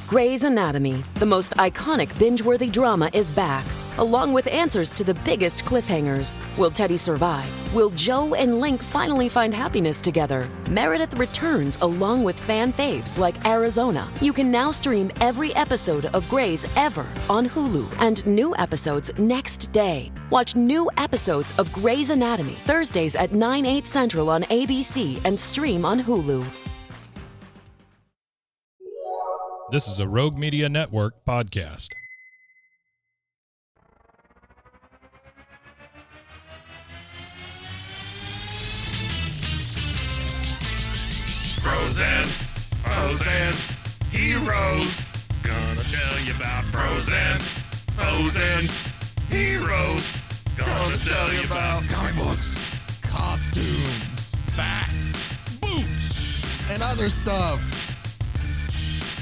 Grey's Anatomy, the most iconic binge-worthy drama, is back, along with answers to the biggest cliffhangers. Will Teddy survive? Will Joe and Link finally find happiness together? Meredith returns along with fan faves like Arizona. You can now stream every episode of Grey's ever on Hulu, and new episodes next day. Watch new episodes of Grey's Anatomy Thursdays at 9/8 Central on ABC and stream on Hulu. This is a Rogue Media Network podcast. Frozen heroes. Gonna tell you about frozen heroes. Gonna tell you about comic books, costumes, facts, boots, and other stuff.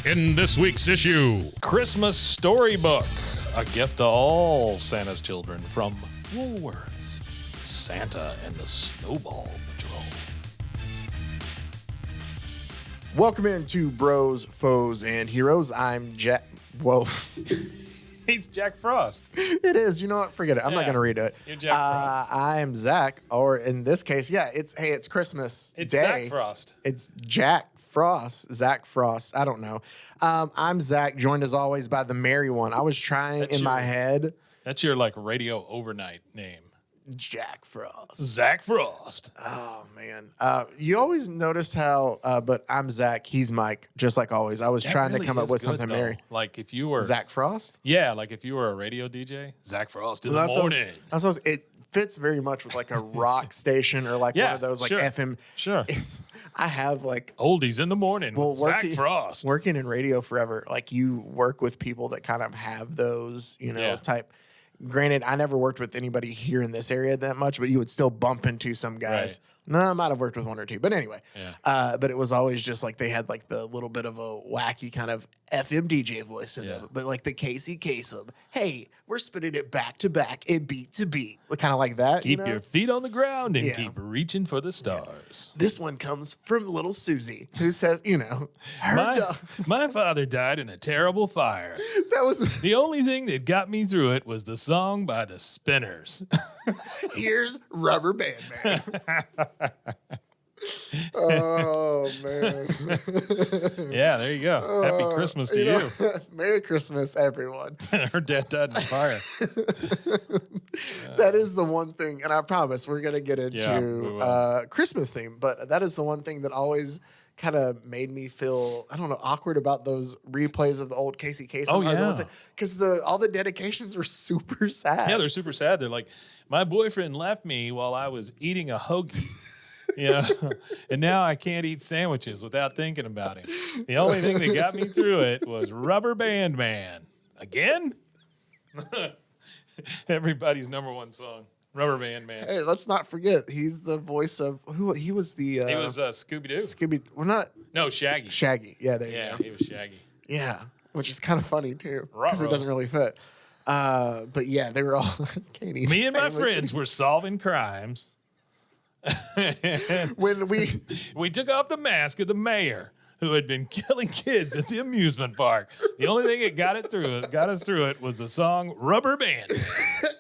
In this week's issue, Christmas Storybook, a gift to all Santa's children from Woolworth's, Santa and the Snowball Patrol. Welcome into Bros, Foes, and Heroes. I'm Jack. Whoa. He's Jack Frost. It is. You know what? Forget it. I'm not going to read it. You're Jack Frost. I am Zach, or in this case, it's Christmas It's Day. Zach Frost. It's Jack Frost. Zach Frost. I don't know. I'm Zach, joined as always by the merry one. I was trying my head. That's your radio overnight name. Jack Frost. Zach Frost. Oh, man. You always notice how, but I'm Zach, he's Mike, just like always. I was trying to come up with something merry. Like if you were... Zach Frost? Yeah, like if you were a radio DJ, Zach Frost in the morning. It fits very much with like a rock station or like one of those like FM. Sure. I have like... Oldies in the morning with Zach Frost. Working in radio forever, like you work with people that kind of have those, type... Granted, I never worked with anybody here in this area that much, but you would still bump into some guys. Right. No, I might have worked with one or two. But anyway, but it was always just like they had like the little bit of a wacky kind of FM DJ voice in them. But like the Casey Kasem, hey, we're spinning it back to back and beat to beat. Kind of like that. Keep your feet on the ground and keep reaching for the stars. This one comes from little Susie, who says, my father died in a terrible fire. That was the only thing that got me through it was the song by the Spinners. Here's Rubber Band Man. Oh, man. Yeah, there you go. Happy Christmas to you. Merry Christmas, everyone. Her dad died in a fire. That is the one thing, and I promise we're going to get into Christmas theme, but that is the one thing that always kind of made me feel, I don't know, awkward about those replays of the old Casey Kasem. Oh, yeah. Because all the dedications were super sad. Yeah, they're super sad. They're like, my boyfriend left me while I was eating a hoagie. And now I can't eat sandwiches without thinking about him. The only thing that got me through it was Rubber Band Man. Again? Everybody's number one song. Rubber Band Man. Hey, let's not forget, he's the voice of who he was the he was Scooby-Doo. No, Shaggy. Shaggy. Yeah, there you go. He was Shaggy. Yeah, which is kind of funny too because it doesn't really fit. But yeah, they were all Me and my friends were solving crimes. When we took off the mask of the mayor who had been killing kids at the amusement park. The only thing that got us through it was the song Rubber Band.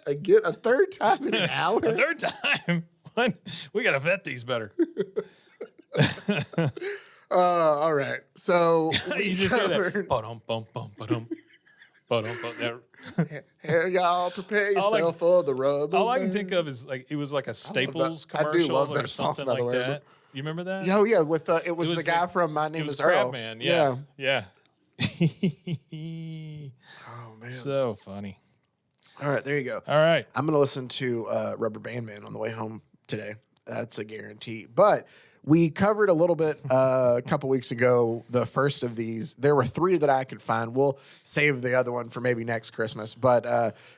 Again, a third time in an hour? A third time? We got to vet these better. All right. So you just hear that. Ba-dum, bum, bum, ba-dum. Ba-dum, bum. Hey, y'all, prepare yourself for the rubber. All I can think of is like it was like a Staples commercial or something like that. You remember that? Oh yeah, with it was the guy from My Name Is Earl. Man. Yeah. Oh man, so funny. All right, there you go. All right, I'm gonna listen to Rubber Band Man on the way home today. That's a guarantee. But we covered a little bit a couple weeks ago, the first of these. There were three that I could find. We'll save the other one for maybe next Christmas. But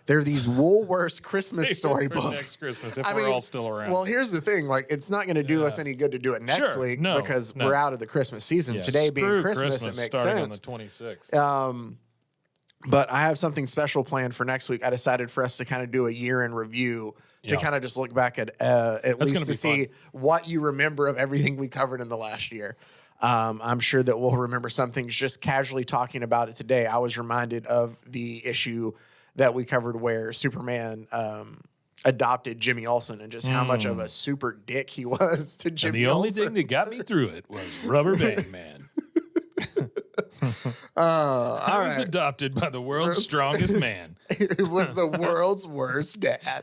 there are these Woolworths Christmas storybooks. Next Christmas, if we're all still around. Well, here's the thing. Like, it's not going to do us any good to do it next week because we're out of the Christmas season. Yeah, today being Christmas, it makes starting sense. On the 26th. But I have something special planned for next week. I decided for us to kind of do a year in review to kind of just look back at least to see what you remember of everything we covered in the last year. I'm sure that we'll remember some things just casually talking about it today. I was reminded of the issue that we covered where Superman adopted Jimmy Olsen and just how much of a super dick he was to Jimmy And the only Olsen. thing that got me through it was Rubber Band Man. I was adopted by the world's strongest man. It was the world's worst dad.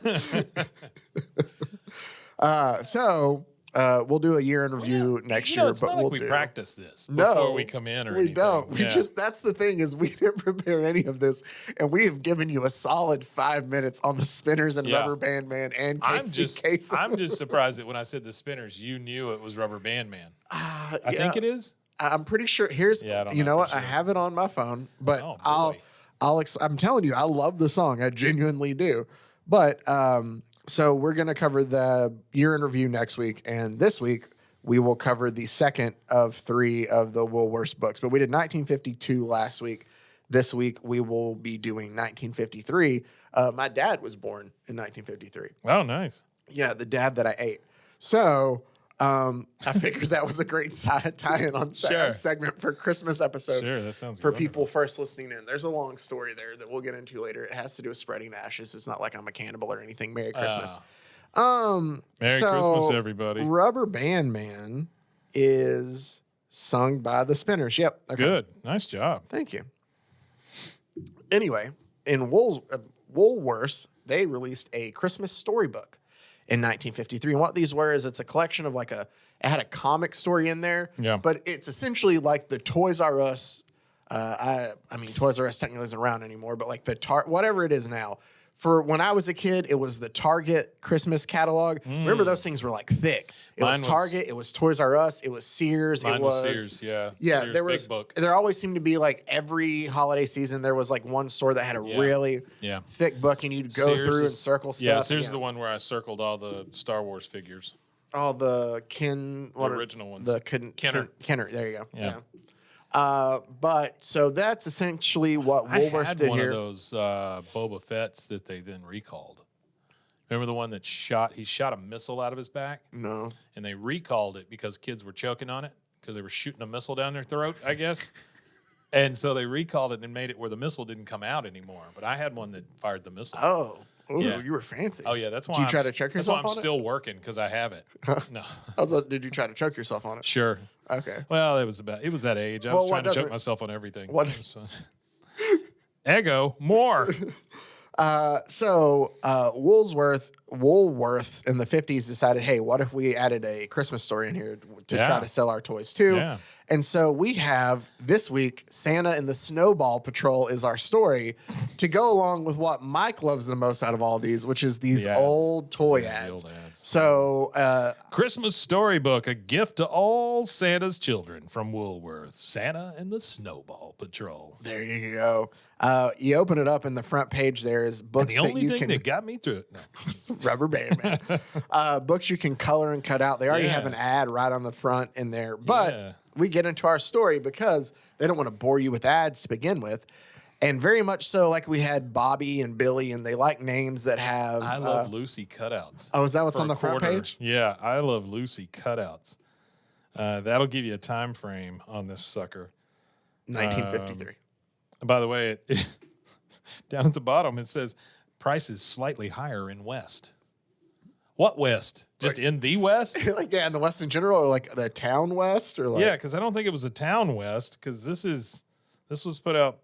We'll do a year in review next year, it's but not we'll like we practice this No, before we come in or we anything. don't. We Yeah. that's the thing is we didn't prepare any of this, and we have given you a solid 5 minutes on the Spinners and Yeah. Rubber Band Man and Casey Kasem. I'm just surprised that when I said the Spinners, you knew it was Rubber Band Man. I think it is. I'm pretty sure. Here's, Yeah, I don't you know know for what? I sure. have it on my phone, but Oh, boy. I'm telling you, I love the song. I genuinely do. But so we're gonna cover the year in review next week, and this week we will cover the second of 3 of the Woolworth books. But we did 1952 last week. This week we will be doing 1953. My dad was born in 1953. Oh, nice. Yeah, the dad that I ate. So I figured that was a great tie-in on Sure. segment for Christmas episode. Sure, that sounds for wonderful. people first listening in. There's a long story there that we'll get into later. It has to do with spreading ashes. It's not like I'm a cannibal or anything. Merry Christmas. Merry Christmas, everybody. Rubber Band Man is sung by the Spinners. Yep. Okay. Good. Nice job. Thank you. Anyway, in Woolworths, they released a Christmas storybook in 1953. And what these were is it's a collection of it had a comic story in there. Yeah. But it's essentially like the Toys R Us. I mean, Toys R Us technically isn't around anymore, but like whatever it is now. For when I was a kid, it was the Target Christmas catalog. Remember, those things were like thick. It Mine was was- Target, it was Toys R Us, it was Sears, Mine it was was Sears, yeah. Yeah, Sears there was. Big Book. There always seemed to be like every holiday season, there was like one store that had a really Yeah. thick book, and you'd go Sears through and is- circle stuff. Yeah, Sears is the one where I circled all the Star Wars figures. All the original ones. The Kenner. Kenner. There you go. Yeah. But so that's essentially what I Woolworths had did one here. of those Boba Fett's that they then recalled. Remember the one that shot a missile out of his back? No. And they recalled it because kids were choking on it because they were shooting a missile down their throat, I guess. And so they recalled it and made it where the missile didn't come out anymore. But I had one that fired the missile. Oh. Ooh, Yeah. you were fancy. Oh, yeah, that's why Did you I'm try to s- check That's why yourself I'm on it? still working because I have it. No. Did you try to choke yourself on it? Sure. Okay. Well, it was that age. I Well, was what trying to choke doesn't- myself on everything. what- It was fun. Ego, more. Woolworths in the 50s decided, hey, what if we added a Christmas story in here to Yeah. try to sell our toys too? Yeah. And so we have this week, Santa and the Snowball Patrol is our story to go along with what Mike loves the most out of all these, which is these The ads. old toy Yeah, the ads. old ads. So Christmas storybook, a gift to all Santa's children from Woolworth. Santa and the Snowball Patrol. there you go. You open it up, and the front page there is And books the that only you thing can that got me through it. No. Rubber Band Man. Books you can color and cut out. They already have Yeah. an ad right on the front in there. But Yeah. we get into our story because they don't want to bore you with ads to begin with. And very much so, like we had Bobby and Billy, and they like names that have. I love Lucy cutouts. Oh, is that what's for on a the front quarter. page? Yeah, I love Lucy cutouts. That'll give you a time frame on this sucker. 1953. By the way, down at the bottom it says prices slightly higher in West. What West? Just in the West? Like, yeah, in the West in general, or like the town West, or like. Yeah, because I don't think it was a town West. Because this was put out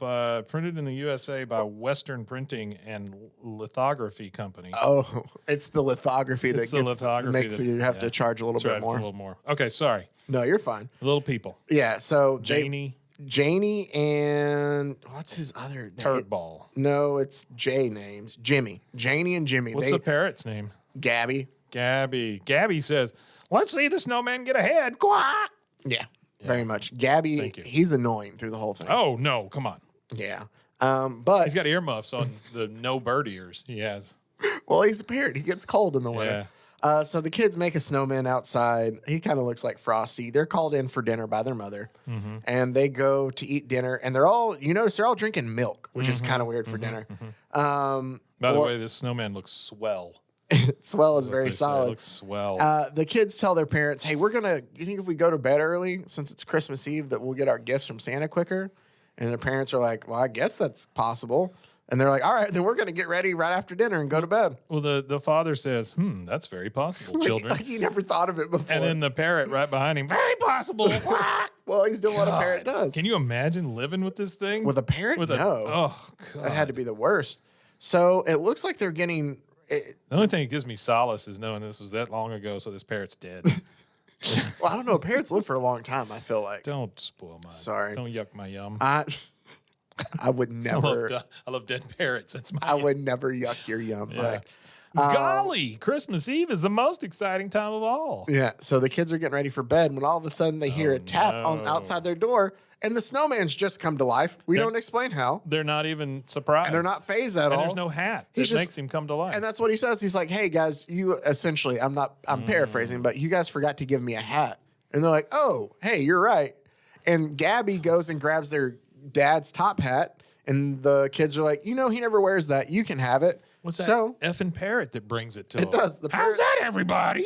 printed in the USA by Western Printing and Lithography Company. Oh, it's the lithography It's that the gets lithography makes that- you have to yeah. charge a little That's right, bit it's more. a little more. Okay, sorry. No, you're fine. Little people. Yeah, so Janie, and what's his other name? Turd Ball. No, it's J names. Jimmy. Janie and Jimmy. What's the parrot's name? Gabby. Gabby. Gabby says, "Let's see the snowman get ahead." Quack. Yeah, very much. Gabby, Thank you. he's annoying through the whole thing. Oh no, come on. Yeah. But He's got earmuffs on the no bird ears. He has. well, he's a parrot. He gets cold in the winter. So the kids make a snowman outside. He kind of looks like Frosty. They're called in for dinner by their mother, and they go to eat dinner. And they're all, you notice, they're all drinking milk, which is kind of weird for dinner. By the way, this snowman looks swell. Swell is What very they say. It solid. looks swell. The kids tell their parents, hey, you think if we go to bed early, since it's Christmas Eve, that we'll get our gifts from Santa quicker? And their parents are like, well, I guess that's possible. And they're like, all right, then we're going to get ready right after dinner and go to bed. Well, the father says, that's very possible, children. Like he never thought of it before. And then the parrot right behind him, very possible. Well, he's doing what a parrot God. does. Can you imagine living with this thing? With a parrot? No. Oh, God. That had to be the worst. So it looks like they're getting... The only thing that gives me solace is knowing this was that long ago, so this parrot's dead. Well, I don't know. Parrots live for a long time, I feel like. Don't spoil my... Sorry. Don't yuck my yum. I would never... I love dead parrots. That's my... I would never yuck your yum. Yeah. Right. Golly, Christmas Eve is the most exciting time of all. Yeah. So the kids are getting ready for bed when all of a sudden they hear a tap on no. outside their door, and the snowman's just come to life. We don't explain how. They're not even surprised. And they're not phased at And all. there's no hat He's that just- makes him come to life. And that's what he says. He's like, hey guys, you essentially, I'm paraphrasing, but you guys forgot to give me a hat. And they're like, oh, hey, you're right. And Gabby goes and grabs their dad's top hat. And the kids are like, he never wears that. You can have it. What's that so, effing parrot that brings it to It him? does. The How's parrot- that, everybody?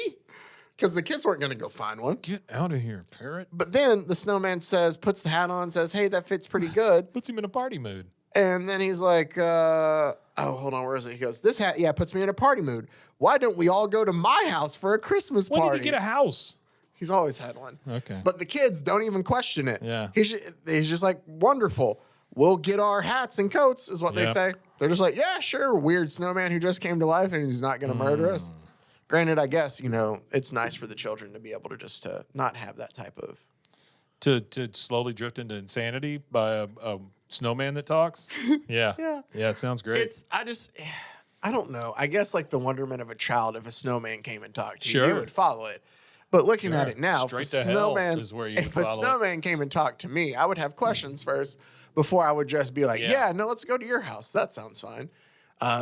Because the kids weren't going to go find one. Get out of here, parrot. But then the snowman puts the hat on, says, hey, that fits pretty good. Puts him in a party mood. And then he's like, hold on, where is it? He goes, this hat, puts me in a party mood. Why don't we all go to my house for a Christmas When party? did he get a house? He's always had one. Okay. But the kids don't even question it. Yeah. He's just like, wonderful. We'll get our hats and coats, is what they Yeah. say. They're just like, yeah, sure, weird snowman who just came to life and he's not going to murder us. Granted, I guess, it's nice for the children to be able to just not have that type of... To slowly drift into insanity by a snowman that talks? Yeah. Yeah. Yeah, it sounds great. I don't know. I guess like the wonderment of a child, if a snowman came and talked to you, Sure. you would follow it. But looking at Sure. it now, Straight if to a hell snowman, is where you if would a follow it. snowman came and talked to me, I would have questions first before I would just be like, Yeah. no, let's go to your house. That sounds fine.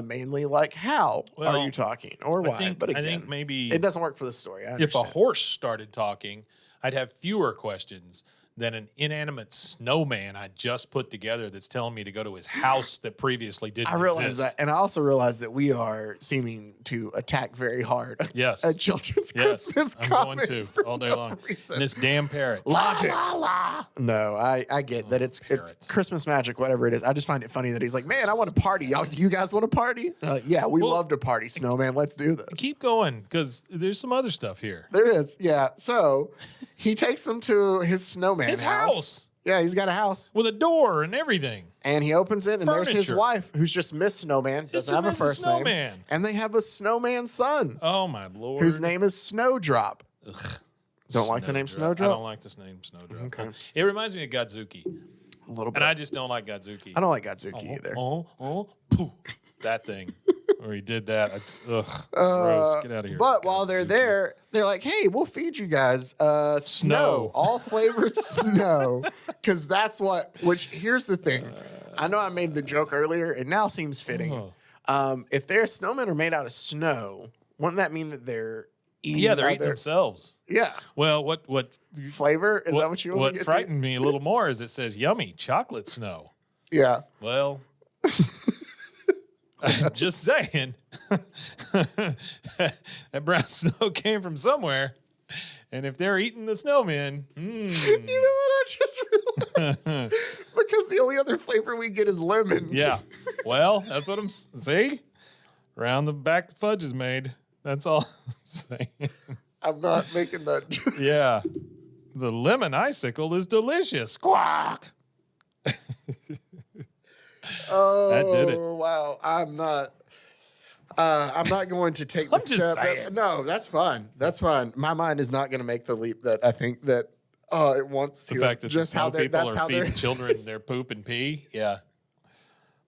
Mainly like, how Well, are you talking or why? I think maybe it doesn't work for the story. I if a understand. horse started talking, I'd have fewer questions than an inanimate snowman I just put together that's telling me to go to his house that previously didn't I realize exist. that, and I also realize that we are seeming to attack very hard Yes. a children's Yes, Christmas I'm going comic to for all day no long. reason. And this damn parrot. Logic. No, I get that it's parrot. Christmas magic, whatever it is. I just find it funny that he's like, man, I want to party. You guys want to party? Yeah, we love to party, snowman. Let's do this. Keep going, because there's some other stuff here. There is, yeah. So he takes them to his snowman His house. Yeah, he's got a house, With a door and everything. and he opens it, and there's his Furniture. wife, who's just Miss Snowman, doesn't have a Mrs. first Snowman. name, and they have a snowman son Oh, my Lord. whose name is Snowdrop. Don't like the name I Snowdrop? don't like this name, Snowdrop. Okay. It reminds me of Godzuki. A little bit. And I just don't like Godzuki. I don't like Godzuki either. Pooh. That thing. Where he did that. It's, gross. Get out of here. But while they're Godzuki. there, they're like, hey, we'll feed you guys snow. All flavored snow. Because that's which here's the thing. I know I made the joke earlier. It now seems fitting. If their snowmen are made out of snow, wouldn't that mean that they're eating Yeah, they're eating other- themselves. Yeah. Well, what Flavor? Is that what you want What to get frightened me a little more is it says yummy chocolate snow. to? Yeah. Well, I'm just saying that brown snow came from somewhere, and if they're eating the snowmen, You know what I just realized? Because the only other flavor we get is lemon. yeah. Well, that's what see. Round the back the fudge is made. That's all I'm saying. I'm not making that joke. Yeah. The lemon icicle is delicious. Squawk. Oh, That did it. wow. I'm not going to take the I'm just step. saying. No, that's fine. That's fine. My mind is not going to make the leap that I think that it wants to. The fact that just the how snow they're people that's are how they're feeding children their poop and pee. Yeah.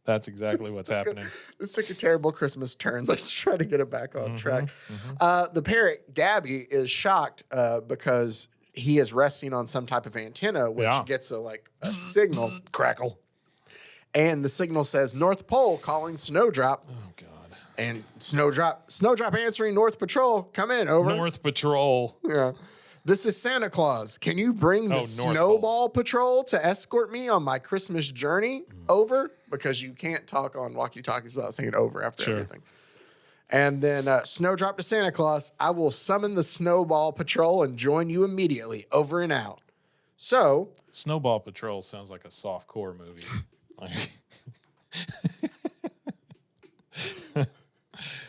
That's exactly what's happening. This took a terrible Christmas turn. Let's try to get it back on track. The parrot Gabby is shocked because he is resting on some type of antenna, which Yeah. gets a signal, Crackle. and the signal says North Pole calling Snowdrop. Oh, God. And Snowdrop answering North Patrol. Come in, over. North Patrol. Yeah. This is Santa Claus. Can you bring the North Snowball Patrol to escort me on my Christmas journey? Over? Because you can't talk on walkie-talkies without saying over after Sure. everything. And then Snowdrop to Santa Claus, I will summon the Snowball Patrol and join you immediately. Over and out. So, Snowball Patrol sounds like a soft core movie. Like,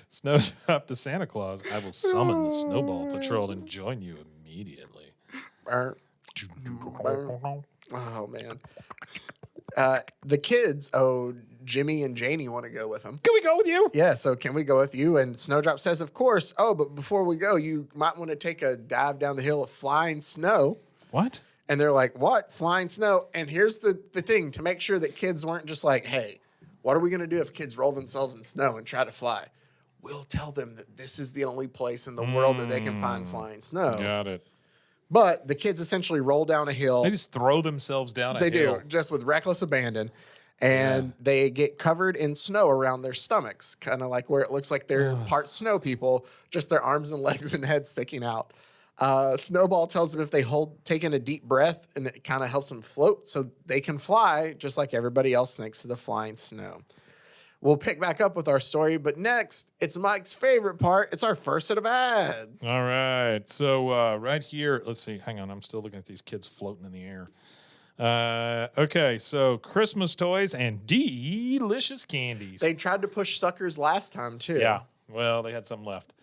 Snowdrop to Santa Claus, I will summon the Snowball Patrol and join you immediately. oh man. The kids, Jimmy and Janie want to go with them. Can we go with you? Yeah, so can we go with you? And Snowdrop says, of course. Oh, but before we go, you might want to take a dive down the hill of flying snow. What? And they're like, what? Flying snow? And here's the thing, to make sure that kids weren't just like, hey, what are we going to do if kids roll themselves in snow and try to fly? We'll tell them that this is the only place in the world that they can find flying snow. Got it. But the kids essentially roll down a hill. They just throw themselves down a They hill. do, just with reckless abandon. And they get covered in snow around their stomachs, kind of like where it looks like they're part snow people, just their arms and legs and head sticking out. Snowball tells them if they take in a deep breath, and it kind of helps them float so they can fly, just like everybody else thanks to the flying snow. We'll pick back up with our story, but next, it's Mike's favorite part. It's our first set of ads. All right. So right here, let's see. Hang on. I'm still looking at these kids floating in the air. Okay. So Christmas toys and delicious candies. They tried to push suckers last time, too. Yeah. Well, they had some left.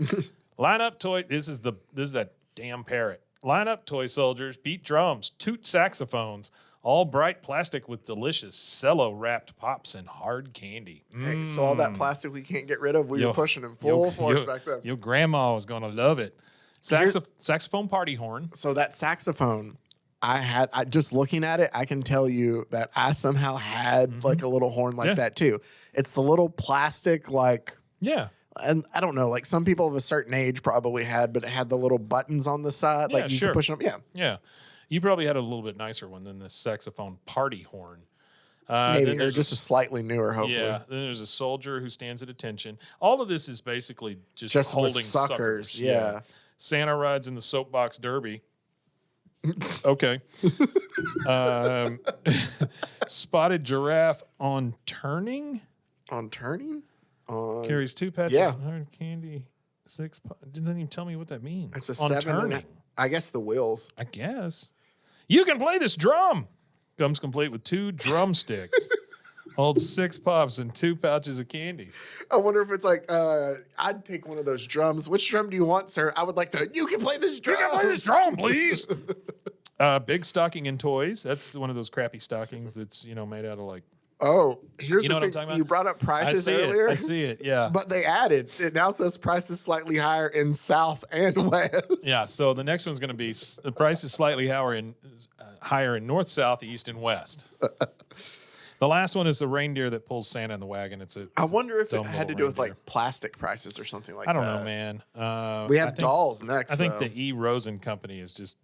Line up toy. This is that damn parrot. Line up toy soldiers, beat drums, toot saxophones, all bright plastic with delicious cello wrapped pops and hard candy. Hey, so all that plastic we can't get rid of, we were pushing in full force back then. Your grandma was going to love it. Saxophone party horn. So that saxophone, I just looking at it, I can tell you that I somehow had like a little horn like that too. It's the little plastic Yeah. and I don't know, like some people of a certain age probably had, but it had the little buttons on the side, like you could push them. Yeah. Yeah. You probably had a little bit nicer one than this saxophone party horn. Maybe, or just a slightly newer, hopefully. Yeah. Then there's a soldier who stands at attention. All of this is basically just holding with suckers. Yeah. Santa rides in the soapbox derby. Okay. Spotted giraffe on turning. On turning? Carries 2 patches of hard candy. 6. Didn't even tell me what that means. It's a on 7. turning. I guess the wheels. I guess. You can play this drum. Comes complete with 2 drumsticks. Holds 6 pops and 2 pouches of candies. I wonder if it's like, I'd take one of those drums. Which drum do you want, sir? I would like to. You can play this drum. You can play this drum, please. Big stocking and toys. That's one of those crappy stockings that's made out of like. Oh, here's You know the what I'm thing. talking about? You brought up prices I see earlier. I see it. Yeah. But they added. It now says prices slightly higher in South and West. Yeah. So the next one's going to be the price is slightly higher in North, South, East, and West. The last one is the reindeer that pulls Santa in the wagon. I wonder if it dumb had to little do with reindeer. like plastic prices or something like that. I don't know, man. We have I think- dolls next. I think though. the E. Rosen company is just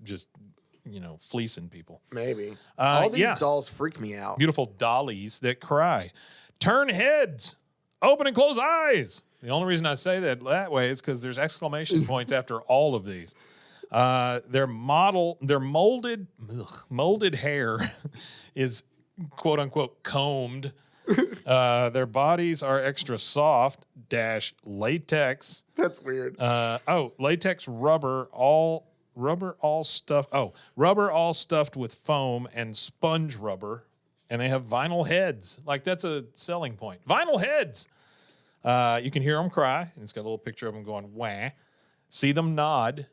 fleecing people. Maybe all these yeah. dolls freak me out. Beautiful dollies that cry, turn heads, open and close eyes. The only reason I say that way is because there's exclamation points after all of these. Their molded hair is quote unquote combed. Their bodies are extra soft - latex. That's weird. Latex rubber all stuffed with foam and sponge rubber, and they have vinyl heads. Like that's a selling point. Vinyl heads. You can hear them cry, and it's got a little picture of them going wah. See them nod.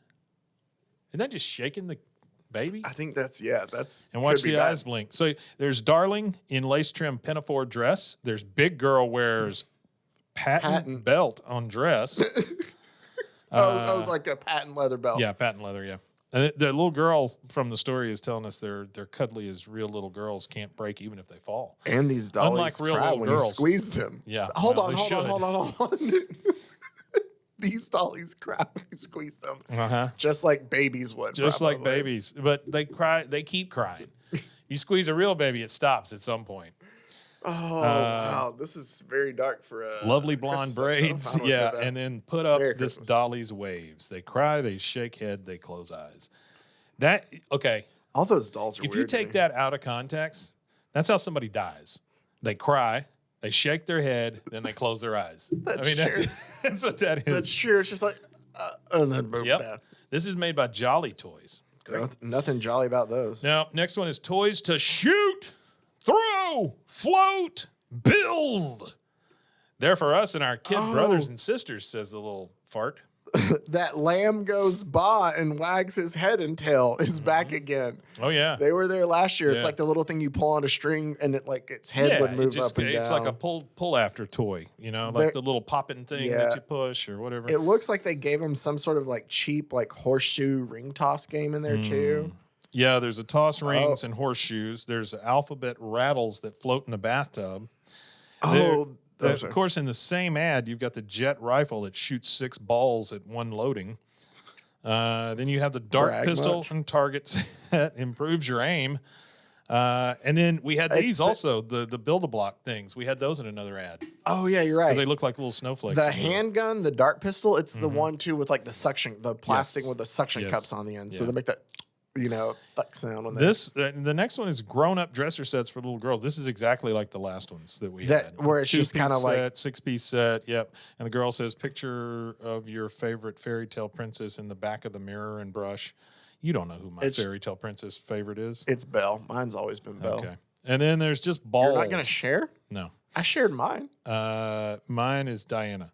Isn't that just shaking the baby? I think that's And watch could be the bad. eyes blink. So there's Darling in lace trim pinafore dress. There's Big Girl wears patent belt on dress. Like a patent leather belt. Yeah, patent leather, yeah. And the little girl from the story is telling us they're cuddly as real little girls can't break even if they fall. And these dollies Unlike real cry little when girls. you squeeze them. Yeah. Hold well, on. they should. These dollies cry when you squeeze them. Uh-huh. Just like babies would. Just like probably. babies. But they cry, they keep crying. You squeeze a real baby, it stops at some point. Oh, wow. This is very dark for a Lovely blonde Christmas episode. braids. I don't Yeah. get that. And then put up Merry this Christmas. dolly's waves. They cry, they shake head, they close eyes. Okay. All those dolls are If weird. you to take me. that out of context, that's how somebody dies. They cry, They shake their head, then they close their eyes. That's that's what that is. That's true. It's just like, and then boom, Yep. down. This is made by Jolly Toys. Nothing jolly about those. Now, next one is toys to shoot, throw, float, build. They're for us and our kid brothers and sisters, says the little fart. That lamb goes ba and wags his head and tail is back again. Oh, yeah. They were there last year. It's Yeah. like the little thing you pull on a string and it like its head would move up and down. It's like a pull after toy, like the little popping thing that you push or whatever. It looks like they gave him some sort of like cheap like horseshoe ring toss game in there too. Yeah, there's a toss rings and horseshoes. There's alphabet rattles that float in the bathtub. Of course, in the same ad, you've got the jet rifle that shoots 6 balls at one loading. Then you have the dart pistol and target set, improves your aim. And then we had these also, the Build-A-Block things. We had those in another ad. Oh, yeah, you're right. They look like little snowflakes. The handgun, the dart pistol, it's the one, too, with like the suction, the plastic with the suction cups on the end. So they make that, thuck sound on that. The next one is grown-up dresser sets for little girls. This is exactly like the last ones that we had. Where it's just kind of like 6-piece set. Yep. And the girl says, "Picture of your favorite fairy tale princess in the back of the mirror and brush." You don't know who my fairy tale princess favorite is. It's Belle. Mine's always been Belle. Okay. And then there's just balls. You're not gonna share? No. I shared mine. Mine is Diana.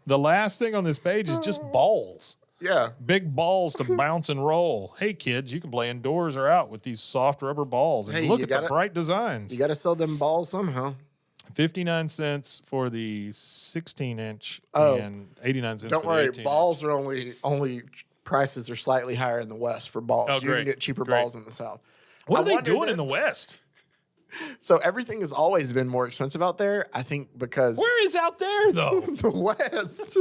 The last thing on this page is just balls. Yeah. Big balls to bounce and roll. Hey, kids, you can play indoors or out with these soft rubber balls. And look at the bright designs. You got to sell them balls somehow. 59 cents for the 16-inch and 89 cents Don't for worry, the 18-inch. balls are only prices are slightly higher in the West for balls. Oh, you great. can get cheaper Great. balls in the South. What I are they wondered doing that- in the West? So everything has always been more expensive out there, I think, because Where is out there, though? the West.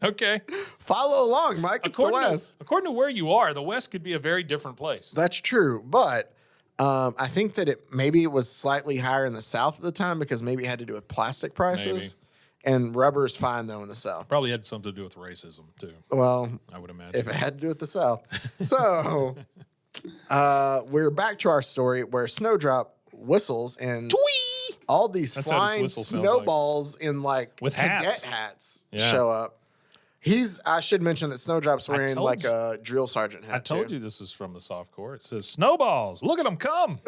Okay. Follow along, Mike. It's the West. According to where you are, the West could be a very different place. That's true, but I think that maybe it was slightly higher in the South at the time because maybe it had to do with plastic prices. Maybe. And rubber is fine though in the South. Probably had something to do with racism, too. Well, I would imagine. if it had to do with the South. So we're back to our story where Snowdrop whistles and Twee! all these That's how his flying whistle sounds snowballs in like With cadet hats. hats Yeah. show up. I should mention that Snowdrop's wearing told like you. a drill sergeant hat. I told you this is from the softcore. It says snowballs. Look at them come.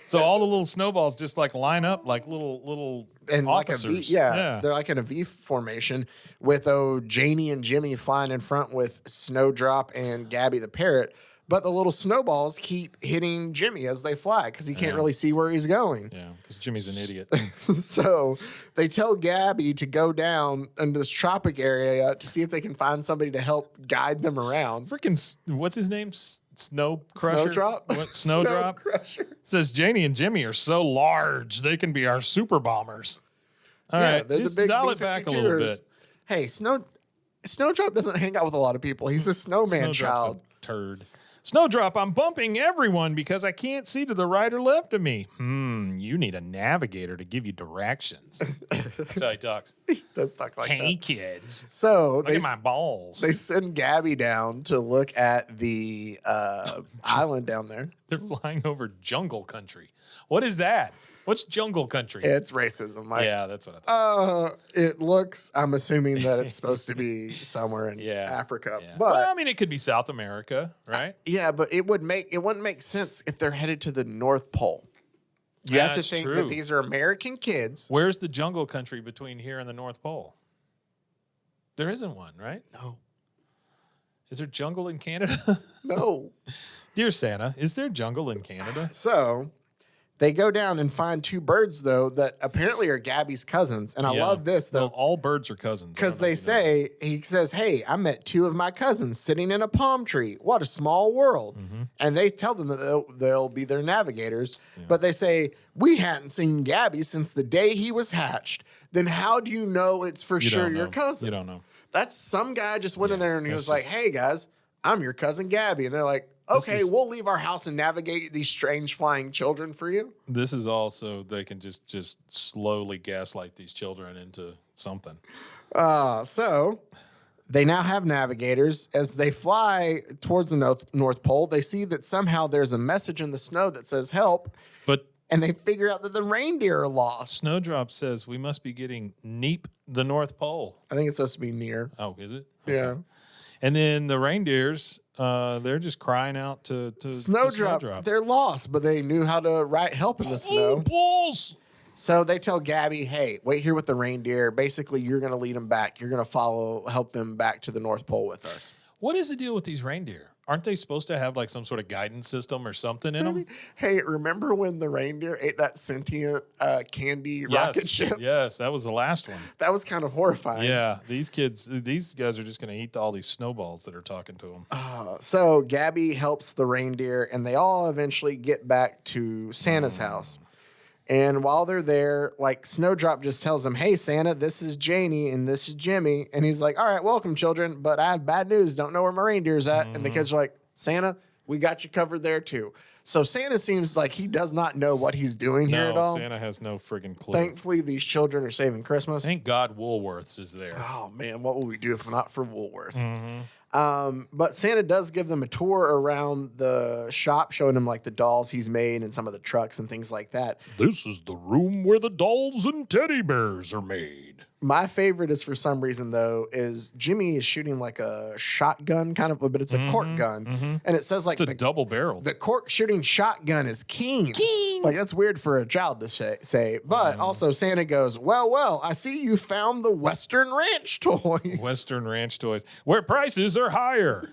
So all the little snowballs just like line up like little And like a officers. V, they're like in a V formation with Janie and Jimmy flying in front with Snowdrop and Gabby the parrot. But the little snowballs keep hitting Jimmy as they fly because he can't really see where he's going. Yeah, because Jimmy's an idiot. So they tell Gabby to go down into this tropic area to see if they can find somebody to help guide them around. Freaking, what's his name? Snow Crusher? Snowdrop? What? Snowdrop? Crusher. Says Janie and Jimmy are so large, they can be our super bombers. All right, they're just dial it back a little B-52s. bit. Hey, Snowdrop doesn't hang out with a lot of people. He's a snowman Snowdrop's child. a turd. Snowdrop, I'm bumping everyone because I can't see to the right or left of me. You need a navigator to give you directions. That's how he talks. He does talk like Hey, that. kids. So Look at my balls. they send Gabby down to look at the island down there. They're flying over jungle country. What is that? What's jungle country? It's racism, Mike. Yeah, that's what I thought. It looks, I'm assuming that it's supposed to be somewhere in Yeah. Africa. Yeah. But well, I mean, it could be South America, right? yeah, but it wouldn't make sense if they're headed to the North Pole. You have to That's think true. that these are American kids. Where's the jungle country between here and the North Pole? There isn't one, right? No. Is there jungle in Canada? No. Dear Santa, is there jungle in Canada? So they go down and find 2 birds, though, that apparently are Gabby's cousins. And I Yeah. love this, though. Well, all birds are cousins. I Because don't know they if you know. say, he says, hey, I met 2 of my cousins sitting in a palm tree. What a small world. Mm-hmm. And they tell them that they'll be their navigators. But they say, we hadn't seen Gabby since the day he was hatched. Then how do you know it's for You sure don't your know. cousin? You don't know. That's some guy just went in there and he that's was like, just- hey, guys, I'm your cousin Gabby. And they're like, okay, is- we'll leave our house and navigate these strange flying children for you. This is also they can just slowly gaslight these children into something. So They now have navigators. As they fly towards the North Pole, they see that somehow there's a message in the snow that says help, But and they figure out that the reindeer are lost. Snowdrop says we must be getting neap the North Pole. I think it's supposed to be near. Oh, is it? Yeah. And then the reindeers, they're just crying out to Snowdrop. They're lost, but they knew how to write help in the snow. Balls. So they tell Gabby, hey, wait here with the reindeer. Basically, you're going to lead them back. You're going to help them back to the North Pole with us. What is the deal with these reindeer? Aren't they supposed to have like some sort of guidance system or something in them? Hey, remember when the reindeer ate that sentient candy rocket ship? Yes, that was the last one. That was kind of horrifying. Yeah, these guys are just going to eat all these snowballs that are talking to them. So Gabby helps the reindeer, and they all eventually get back to Santa's house. And while they're there, like Snowdrop just tells them, hey, Santa, this is Janie and this is Jimmy. And he's like, all right, welcome, children. But I have bad news. Don't know where my reindeer's at. And the kids are like, Santa, we got you covered there, too. So Santa seems like he does not know what he's doing here at all. Santa has no friggin' clue. Thankfully, these children are saving Christmas. Thank God Woolworths is there. Oh, man, what would we do if not for Woolworths? But Santa does give them a tour around the shop, showing them like the dolls he's made and some of the trucks and things like that. This is the room where the dolls and teddy bears are made. My favorite is, for some reason, though, is Jimmy is shooting like a shotgun kind of, but it's a cork gun. And it says like It's a double barrel. the cork shooting shotgun is keen. Like, that's weird for a child to say. But also Santa goes, well, I see you found the Western Ranch toys. Western Ranch toys, where prices are higher.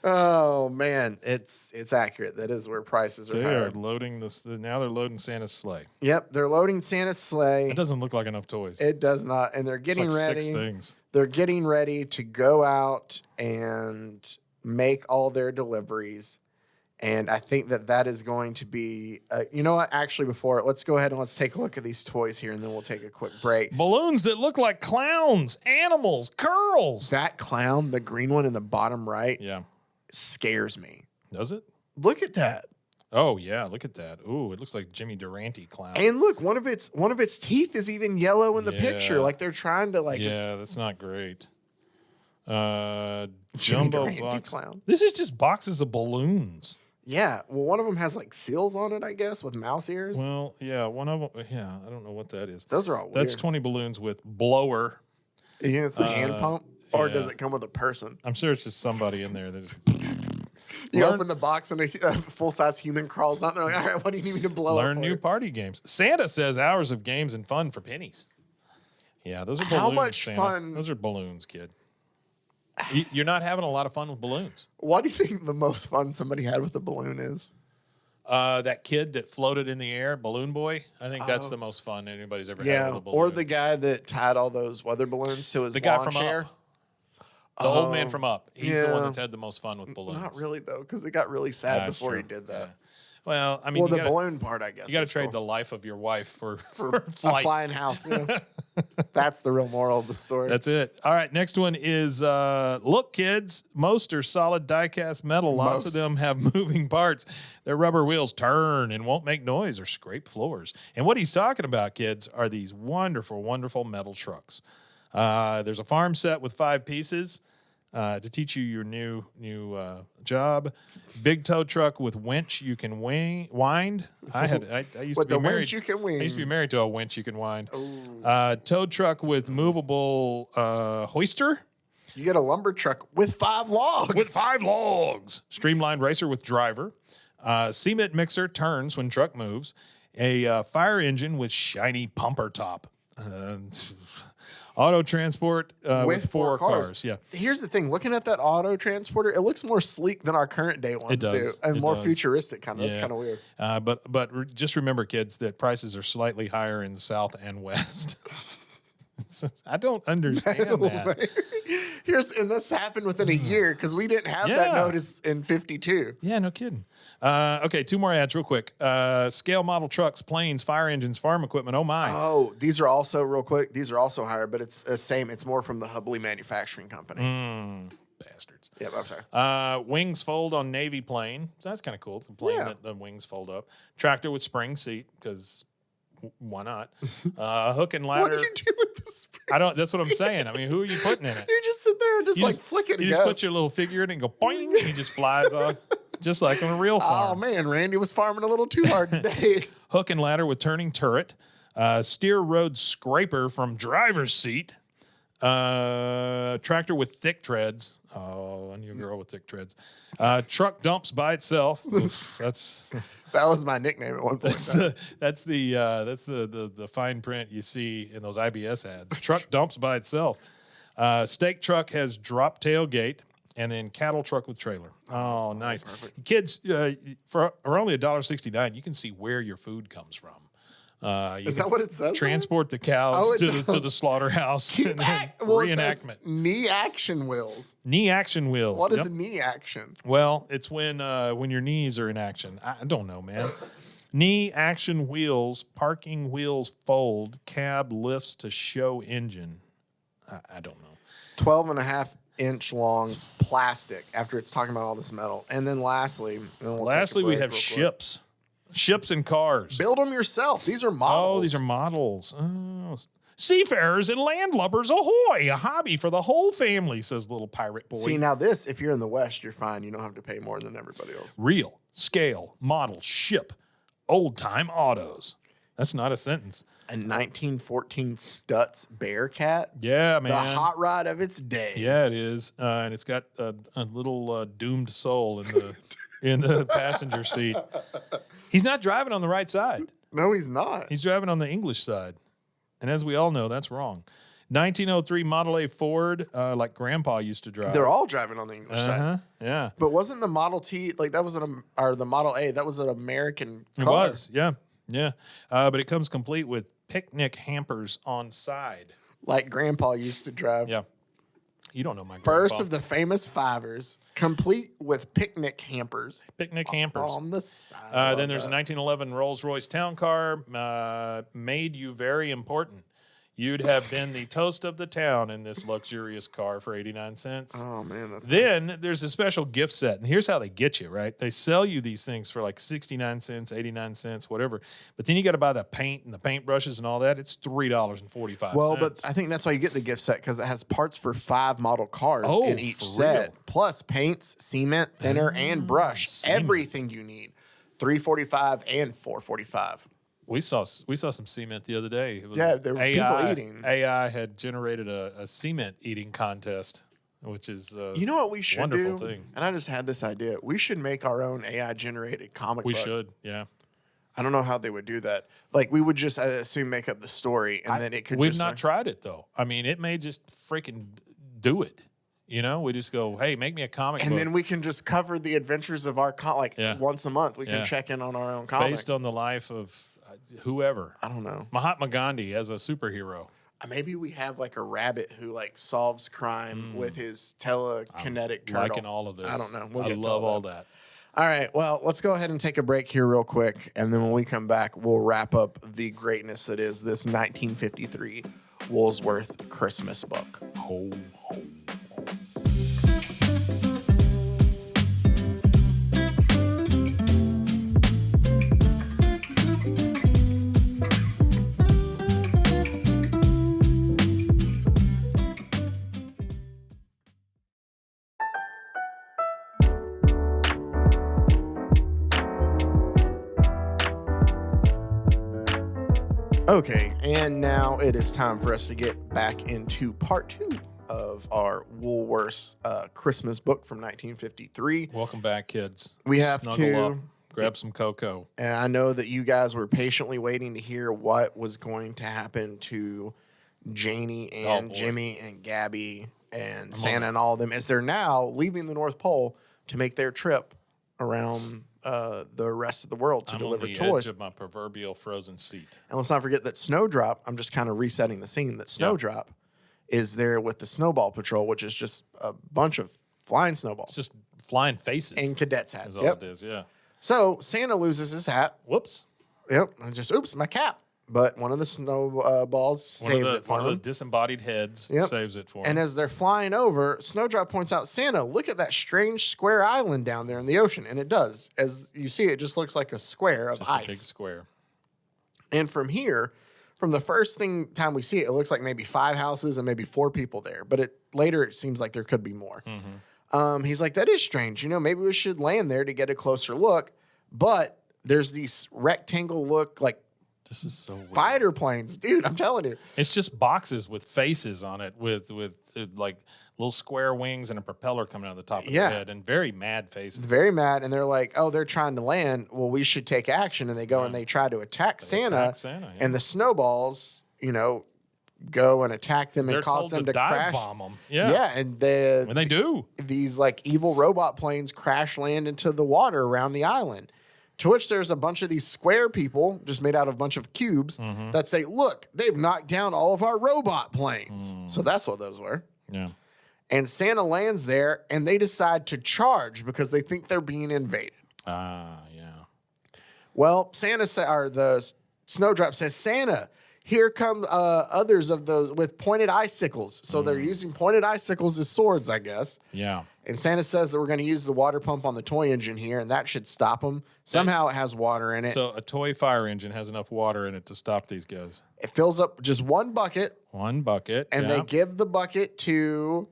Oh man, it's accurate. That is where prices are They higher. are loading this. Now they're loading Santa's sleigh. Yep, they're loading Santa's sleigh. It doesn't look like enough toys. It does not, and they're getting It's like ready. 6 things. They're getting ready to go out and make all their deliveries. And I think that is going to be, you know what? Actually, let's go ahead and let's take a look at these toys here, and then we'll take a quick break. Balloons that look like clowns, animals, curls. That clown, the green one in the bottom right, Yeah. scares me. Does it? Look at that. Oh yeah, look at that. Ooh, it looks like Jimmy Durante clown. And look, one of its teeth is even yellow in the picture. Yeah. Like they're trying to yeah, that's not great. Jimmy Jumbo Durante box. clown. This is just boxes of balloons. Yeah. Well, one of them has like seals on it, I guess, with mouse ears. Well, yeah, one of them. Yeah, I don't know what that is. Those are all weird. That's 20 balloons with blower. Yeah, it's the hand pump. Or yeah. does it come with a person? I'm sure it's just somebody in there that's. You open the box and a full-size human crawls out. They're like, all right, what do you need me to blow up Learn for? new party games. Santa says hours of games and fun for pennies. Yeah, those are balloons. How much Santa. fun- Those are balloons, kid. You're not having a lot of fun with balloons. What do you think the most fun somebody had with a balloon is? That kid that floated in the air, Balloon Boy. I think that's the most fun anybody's ever had Yeah, with a balloon. or the guy that tied all those weather balloons to his The guy lawn from chair. Up. The old man from Up. He's the one yeah. that's had the most fun with balloons. Not really, though, because it got really sad That's before he true. did that. Well, I mean, Well, you the gotta, balloon part, I guess. you got to is trade cool. the life of your wife for a flight. flying house. Yeah. That's the real moral of the story. That's it. All right, next one is look, kids. Most are solid die-cast metal. Lots of Most. them have moving parts. Their rubber wheels turn and won't make noise or scrape floors. And what he's talking about, kids, are these wonderful, wonderful metal trucks. There's a farm set with 5 pieces to teach you your new job. Big tow truck with winch you can wind. I used With to be the married. winch you can I used to be wind. married to a winch you can wind. Tow truck with movable hoister. You get a lumber truck with 5 logs. With 5 logs. Streamlined racer with driver. Cement mixer turns when truck moves. A fire engine with shiny pumper top. Auto transport with 4 cars. Yeah. Here's the thing. Looking at that auto transporter, it looks more sleek than our current day ones do. does. And It more does. futuristic kind of. That's Yeah. kind of weird. But just remember, kids, that prices are slightly higher in South and West. I don't understand that. And this happened within a year because we didn't have that Yeah. notice in 52. Yeah, no kidding. Okay, 2 more ads real quick. Scale model trucks, planes, fire engines, farm equipment. Oh, my. Oh, these are also real quick. These are also higher, but it's the same. It's more from the Hubley Manufacturing Company. Bastards. Yep, I'm sorry. Wings fold on Navy plane. So that's kind of cool. The plane Yeah. that the wings fold up. Tractor with spring seat because why not? Hook and What ladder. do you do with I don't. That's what I'm saying. I mean, who are you putting in it? You just sit there and just You like flick it. You just put your little figure in it and go boing, and he just flies off, just like on a real farm. Oh man, Randy was farming a little too hard today. Hook and ladder with turning turret, steer road scraper from driver's seat, tractor with thick treads. Oh, I knew a girl with thick treads. Truck dumps by itself. Oof, That was my nickname at one point. that's the fine print you see in those IBS ads. Truck dumps by itself. Steak truck has drop tailgate, and then cattle truck with trailer. Oh, nice. Perfect. Kids, for only $1.69, you can see where your food comes from. Is that what it says? Transport the cows to the slaughterhouse. Reenactment. Knee action wheels. Knee action wheels. What is knee action? Well, it's when your knees are in action. I don't know, man. Knee action wheels, parking wheels fold, cab lifts to show engine. I don't know. 12.5-inch long plastic after it's talking about all this metal. And then lastly, we have ships. Ships and cars. Build them yourself. These are models. Oh, these are models. Oh. Seafarers and landlubbers, ahoy! A hobby for the whole family, says little pirate boy. See, now this, if you're in the West, you're fine. You don't have to pay more than everybody else. Real, scale, model, ship, old-time autos. That's not a sentence. A 1914 Stutz Bearcat. Yeah, man. The hot rod of its day. Yeah, it is. And it's got a little doomed soul in the passenger seat. He's not driving on the right side. No, he's not. He's driving on the English side. And as we all know, that's wrong. 1903 Model A Ford, like Grandpa used to drive. They're all driving on the English side. Yeah. But wasn't the Model T, like that was or the Model A, that was an American car. It was, yeah. Yeah. But it comes complete with picnic hampers on side. Like Grandpa used to drive. Yeah. You don't know my grandpa. First of the famous fivers, complete with picnic hampers. Picnic hampers. On the side. Then there's a 1911 Rolls-Royce town car, made you very important. You'd have been the toast of the town in this luxurious car for 89 cents. Oh, man. That's Then there's a special gift set. And here's how they get you, right? They sell you these things for like 69 cents, 89 cents, whatever. But then you got to buy the paint and the paint brushes and all that. It's $3.45. Well, but I think that's why you get the gift set, because it has parts for 5 model cars in each set. Real? Plus paints, cement, thinner, and brush. Cement. Everything you need. $3.45 and $4.45. We saw some cement the other day. It was there were people eating. AI had generated a cement eating contest, which is you know what we should wonderful do? thing. And I just had this idea. We should make our own AI generated comic book. We should, yeah. I don't know how they would do that. Like we would just, I assume, make up the story, and then it could. We've not tried it though. I mean, it may just freaking do it. You know, we just go, hey, make me a comic book. And then we can just cover the adventures of our once a month. We can check in on our own comic. Based on the life of whoever. I don't know. Mahatma Gandhi as a superhero. Maybe we have like a rabbit who like solves crime with his telekinetic turtle. Liking all of this. I don't know. I love all that. All right. Well, let's go ahead and take a break here real quick. And then when we come back, we'll wrap up the greatness that is this 1953 Woolworth Christmas book. Ho, ho. Okay, and now it is time for us to get back into part 2 of our Woolworth's Christmas book from 1953. Welcome back, kids. We have Snuggle up, grab some cocoa. And I know that you guys were patiently waiting to hear what was going to happen to Janie and Jimmy and Gabby and Santa and all of them as they're now leaving the North Pole to make their trip around the rest of the world to deliver toys. toys. Edge of my proverbial frozen seat. And let's not forget that Snowdrop, I'm just kind of resetting the scene, that Snowdrop is there with the Snowball Patrol, which is just a bunch of flying snowballs. It's just flying faces. And cadets hats. Is all it is, yeah. So Santa loses his hat. Whoops. Yep. And just, oops, my cap. But one of the snowballs saves it for him. One of the disembodied heads saves it for him. And as they're flying over, Snowdrop points out, Santa, look at that strange square island down there in the ocean. And it does. As you see, it just looks like a square of ice. A big square. And from here, from the first time we see it, it looks like maybe 5 houses and maybe 4 people there. But later it seems like there could be more. He's like, that is strange. Maybe we should land there to get a closer look. But there's these rectangle look like this is so weird. Fighter planes, dude. I'm telling you, it's just boxes with faces on it, with like little square wings and a propeller coming out of the top of their head, and very mad faces. Very mad, and they're like, "Oh, they're trying to land. Well, we should take action." And they go and they try to attack Santa, and the snowballs, go and attack them and cause them to crash. Bomb them. And when they do, these like evil robot planes crash land into the water around the island. To which there's a bunch of these square people just made out of a bunch of cubes that say, look, they've knocked down all of our robot planes. So that's what those were. Yeah. And Santa lands there and they decide to charge because they think they're being invaded. Yeah. Well, the Snowdrop says, Santa, here come others of those with pointed icicles. So they're using pointed icicles as swords, I guess. Yeah. And Santa says that we're going to use the water pump on the toy engine here, and that should stop them. Somehow it has water in it. So a toy fire engine has enough water in it to stop these guys. It fills up just one bucket. One bucket. And they give the bucket to...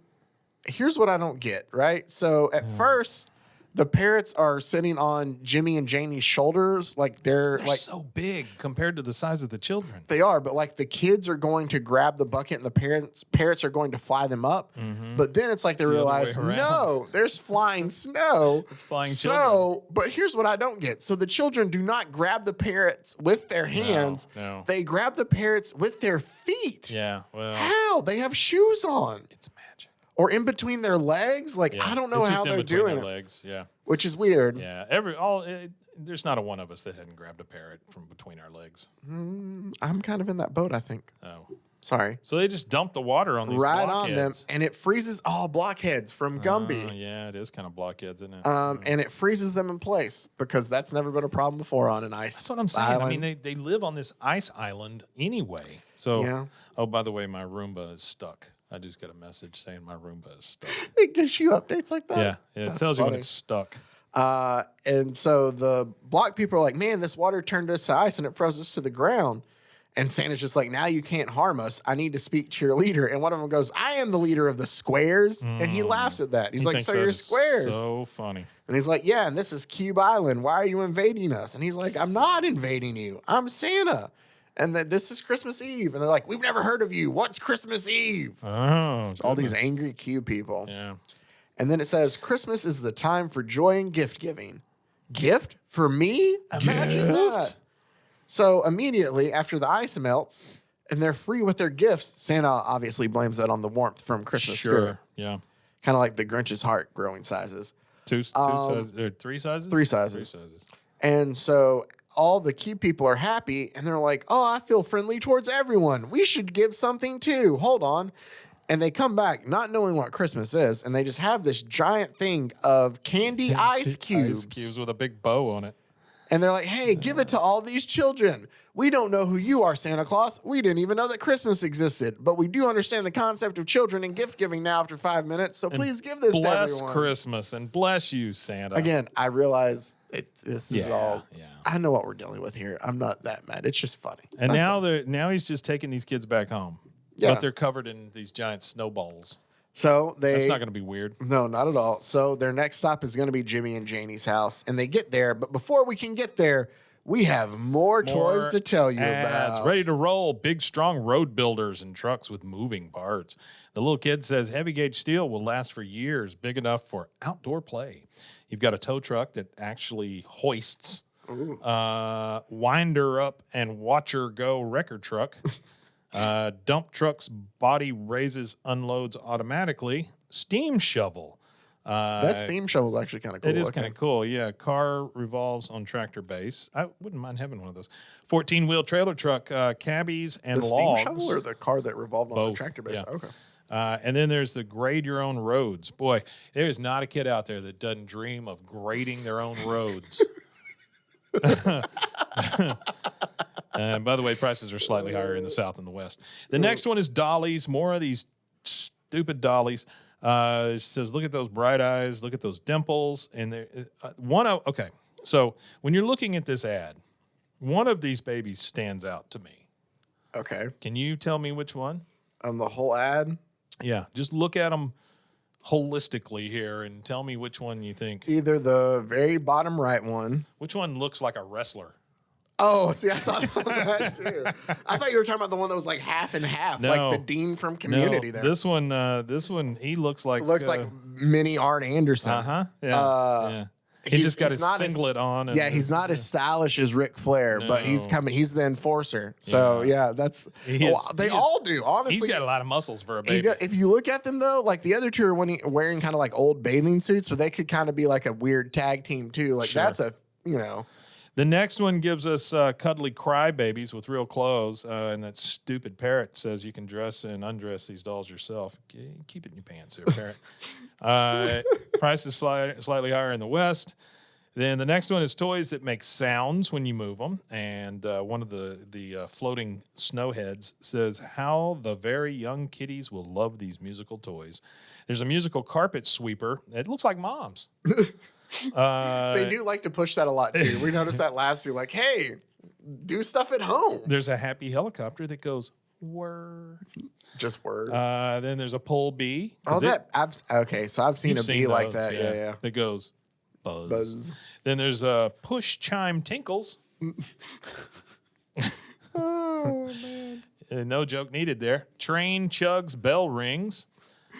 Here's what I don't get, right? So at first... The parrots are sitting on Jimmy and Janie's shoulders, like they're like so big compared to the size of the children. They are, but like the kids are going to grab the bucket and the parrots are going to fly them up. But then it's like they realize, no, there's flying snow. It's flying children. But here's what I don't get. So the children do not grab the parrots with their hands. No. They grab the parrots with their feet. Yeah, well. How? They have shoes on. It's magic. Or in between their legs, I don't know how they're doing it. Legs, yeah, which is weird. Yeah, there's not a one of us that hadn't grabbed a parrot from between our legs. I'm kind of in that boat, I think. Oh, sorry. So they just dump the water on these right blockheads. On them, and it freezes all blockheads from Gumby. Yeah, it is kind of blockheads, isn't it? And it freezes them in place because that's never been a problem before on an ice. That's what I'm saying. Island. I mean, they live on this ice island anyway. So, oh, by the way, my Roomba is stuck. I just got a message saying my Roomba is stuck. It gives you updates like that? Yeah, it tells you when it's stuck. And so the block people are like, man, this water turned us to ice and it froze us to the ground. And Santa's just like, now you can't harm us. I need to speak to your leader. And one of them goes, I am the leader of the squares. And he laughs at that. He's like, so you're squares. So funny. And he's like, yeah, and this is Cube Island. Why are you invading us? And he's like, I'm not invading you. I'm Santa. And then this is Christmas Eve. And they're like, we've never heard of you. What's Christmas Eve? Oh, all these angry Q people. Yeah. And then it says, Christmas is the time for joy and gift giving. Gift? For me? Imagine that. So immediately after the ice melts and they're free with their gifts, Santa obviously blames that on the warmth from Christmas spirit. Yeah. Kind of like the Grinch's heart growing sizes. Two sizes? Or 3 sizes? 3 sizes. And so... all the cute people are happy and they're like, oh, I feel friendly towards everyone. We should give something too. Hold on. And they come back not knowing what Christmas is. And they just have this giant thing of candy ice cubes. Ice cubes with a big bow on it. And they're like, hey, give it to all these children. We don't know who you are, Santa Claus. We didn't even know that Christmas existed. But we do understand the concept of children and gift giving now after 5 minutes. So please give this to everyone. Bless Christmas and bless you, Santa. Again, I realize this is all. Yeah. I know what we're dealing with here. I'm not that mad. It's just funny. And now he's just taking these kids back home. Yeah. But they're covered in these giant snowballs. So that's not going to be weird. No, not at all. So their next stop is going to be Jimmy and Janie's house. And they get there. But before we can get there, we have more toys to tell you about. Ready to roll. Big, strong road builders and trucks with moving parts. The little kid says heavy gauge steel will last for years, big enough for outdoor play. You've got a tow truck that actually hoists. Winder up and watcher go record truck. Dump truck's body raises, unloads automatically. Steam shovel. That steam shovel is actually kind of cool. It is kind of cool, yeah. Car revolves on tractor base. I wouldn't mind having one of those. 14-wheel trailer truck, cabbies and logs. The steam shovel or the car that revolved on the tractor base? Yeah. Okay. And then there's the grade your own roads. Boy, there is not a kid out there that doesn't dream of grading their own roads. And by the way, prices are slightly higher in the South than the West. The next one is dollies. More of these stupid dollies. It says, look at those bright eyes. Look at those dimples. And okay. So when you're looking at this ad, one of these babies stands out to me. Okay. Can you tell me which one? On the whole ad, Yeah, just look at them holistically here and tell me which one you think. either the very bottom right one. Which one looks like a wrestler? Oh, see, I thought of that too. I thought you were talking about the one that was like half and half, like the dean from Community. No, There, this one, he looks like mini Art Anderson. Yeah. He just got his not singlet on. And Yeah, he's not as stylish as Ric Flair, but he's No. coming. He's the enforcer. So yeah, that's they all do. Honestly, He's got a lot of muscles for a he baby. if you look at them though, like the other two are wearing kind of like old bathing suits, but they could kind of be like a weird tag team too. Like Sure. that's a The next one gives us cuddly crybabies with real clothes, and that stupid parrot says you can dress and undress these dolls yourself. Keep it in your pants there, parrot. Price is slightly higher in the West. Then the next one is toys that make sounds when you move them, and one of the floating snowheads says how the very young kiddies will love these musical toys. There's a musical carpet sweeper. It looks like Mom's. they do like to push that a lot too. We noticed that last year. Like, hey, do stuff at home. There's a happy helicopter that goes whir. Just word. Then there's a pole bee. Okay, so I've seen a bee like that. Yeah. That goes buzz. Buzz. Then there's a push chime tinkles. Oh man. No joke needed there. Train chugs bell rings.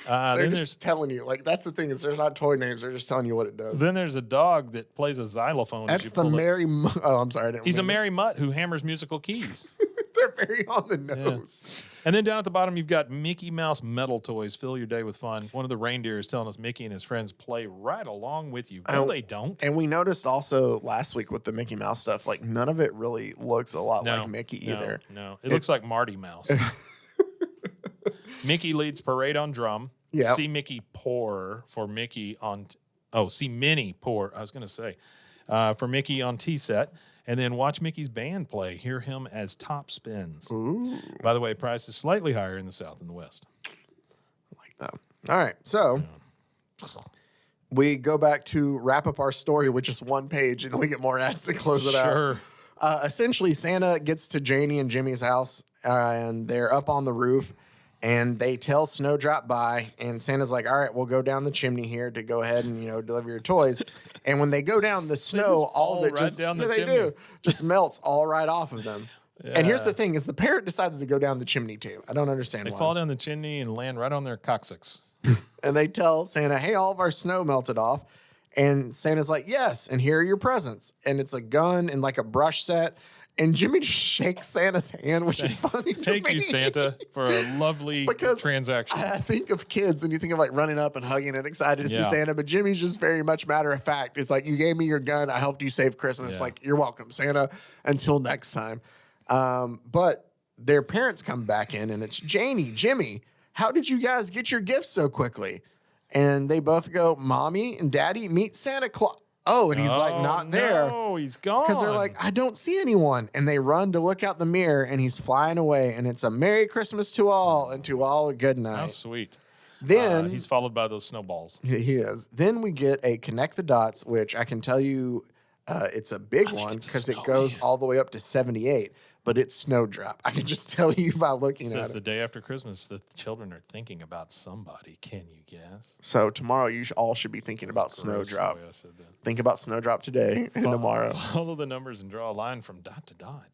They're Then just telling you. Like that's the thing is, there's not toy names. They're just telling you what it does. there's a dog that plays a xylophone. That's the Mary. Oh, I'm sorry. I didn't He's a mean merry mutt who hammers musical keys. They're very on the nose. And then down at the bottom, you've got Mickey Mouse metal toys. Fill your day with fun. One of the reindeer is telling us Mickey and his friends play right along with you. No, they don't. And we noticed also last week with the Mickey Mouse stuff, like none of it really looks a lot like Mickey either. No, it looks like Marty Mouse. Mickey leads parade on drum. Yeah. See Mickey pour for Mickey on. See Minnie pour. I was going to say for Mickey on T set. And then watch Mickey's band play. Hear him as top spins. Ooh. By the way, price is slightly higher in the South than the West. I like that. All right. So we go back to wrap up our story with just one page, and then we get more ads to close it out. Sure. Essentially, Santa gets to Janie and Jimmy's house, and they're up on the roof, and they tell Snowdrop bye, and Santa's like, all right, we'll go down the chimney here to go ahead and, deliver your toys. And when they go down the snow, all of it right down the they chimney. do, just melts all right off of them. Yeah. And here's the thing is the parrot decides to go down the chimney too. I don't understand They why. fall down the chimney and land right on their coccyx. And they tell Santa, hey, all of our snow melted off. And Santa's like, yes, and here are your presents. And it's a gun and like a brush set. And Jimmy just shakes Santa's hand, which is funny to Thank me. you, Santa, for a lovely transaction. I think of kids and you think of like running up and hugging and excited to see Yeah. Santa, but Jimmy's just very much matter of fact. It's like, you gave me your gun. I helped you save Christmas. Yeah. Like, you're welcome, Santa. Until next time. But their parents come back in and it's Janie, Jimmy, how did you guys get your gifts so quickly? And they both go, Mommy and Daddy meet Santa Claus. Oh, and he's like, not there. No, he's gone. Because they're like, I don't see anyone. And they run to look out the mirror and he's flying away. And it's a Merry Christmas to all and to all a good night. how sweet. Then He's followed by those snowballs. he is. Then we get a Connect the Dots, which I can tell you it's a big one it's a because it goes all the way up to 78. But it's Snowdrop. I can just tell you by looking Says at the it. day after Christmas, the children are thinking about somebody. Can you guess? So tomorrow you all should be thinking about Gross Snowdrop. the way I said that. Think about Snowdrop today and tomorrow. Follow the numbers and draw a line from dot to dot.